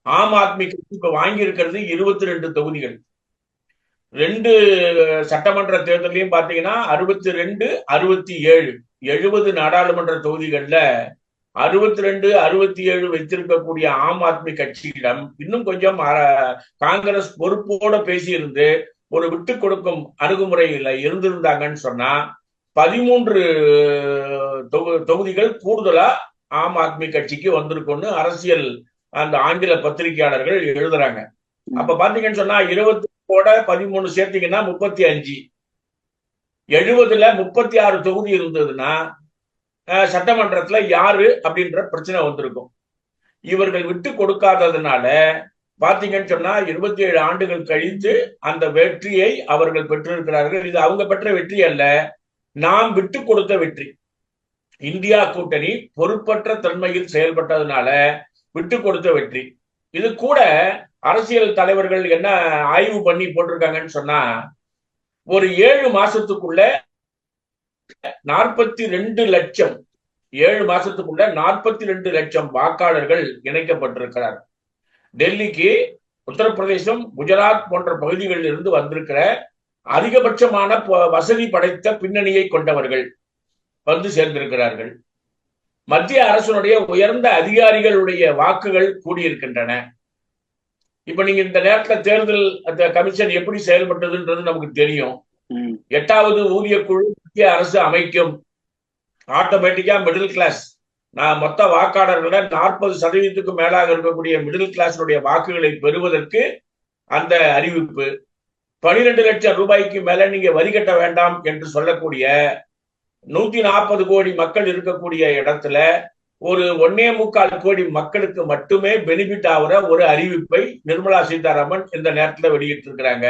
ஆம் ஆத்மி கட்சி இப்ப வாங்கி இருக்கிறது 22 தொகுதிகள். 2 சட்டமன்ற தேர்தலையும் பாத்தீங்கன்னா 62, 67, 70 நாடாளுமன்ற தொகுதிகள்ல 62, 67 வைத்திருக்கக்கூடிய ஆம் ஆத்மி கட்சியிடம் இன்னும் கொஞ்சம் காங்கிரஸ் பொறுப்போட பேசியிருந்து ஒரு விட்டு கொடுக்கும் அணுகுமுறையில இருந்திருந்தாங்கன்னு சொன்னா 13 தொகுதிகள் கூடுதலா ஆம் ஆத்மி கட்சிக்கு வந்திருக்கும்னு அரசியல் அந்த ஆங்கில பத்திரிகையாளர்கள் எழுதுறாங்க. அப்ப பாத்தீங்கன்னு சொன்னா 20 13 சேர்த்தீங்கன்னா 35, 70ல 36 தொகுதி இருந்ததுன்னா சட்டமன்றத்துல யாரு அப்படின்ற பிரச்சனை வந்திருக்கும். இவர்கள் விட்டு கொடுக்காததுனால பாத்தீங்கன்னு சொன்னா 27 ஆண்டுகள் கழித்து அந்த வெற்றியை அவர்கள் பெற்றிருக்கிறார்கள். இது அவங்க பெற்ற வெற்றி அல்ல, நாம் விட்டு கொடுத்த வெற்றி. இந்தியா கூட்டணி பொறுப்பற்ற தன்மையில் செயல்பட்டதுனால விட்டு கொடுத்த வெற்றி. இது கூட அரசியல் தலைவர்கள் என்ன ஆய்வு பண்ணி போட்டிருக்காங்கன்னு சொன்னா, ஒரு 7 மாசத்துக்குள்ள 42 லட்சம் 7 மாசத்துக்குள்ள 42 லட்சம் வாக்காளர்கள் இணைக்கப்பட்டிருக்கிறார். டெல்லிக்கு உத்தரப்பிரதேசம், குஜராத் போன்ற பகுதிகளில் இருந்து வந்திருக்கிற அதிகபட்சமான வசதி படைத்த பின்னணியை கொண்டவர்கள் வந்து சேர்ந்திருக்கிறார்கள். மத்திய அரசுடைய உயர்ந்த அதிகாரிகளுடைய வாக்குகள் கூடியிருக்கின்றன. இப்ப நீங்க இந்த நேரத்துல தேர்தல் கமிஷன் எப்படி செயல்பட்டதுன்றது நமக்கு தெரியும். 8வது ஊதிய குழு மத்திய அரசு அமைக்கும். ஆட்டோமேட்டிக்கா மிடில் கிளாஸ், நான் மொத்த வாக்காளர்கள 40% மேலாக இருக்கக்கூடிய மிடில் கிளாஸுடைய வாக்குகளை பெறுவதற்கு அந்த அறிவிப்பு. 12 லட்சம் ரூபாய்க்கு மேல நீங்க வரி கட்ட வேண்டாம் என்று சொல்லக்கூடிய 140 கோடி மக்கள் இருக்கக்கூடிய இடத்துல ஒரு 1.25 கோடி மக்களுக்கு மட்டுமே பெனிஃபிட் ஆகிற ஒரு அறிவிப்பை நிர்மலா சீதாராமன் இந்த நேரத்துல வெளியிட்டு இருக்கிறாங்க.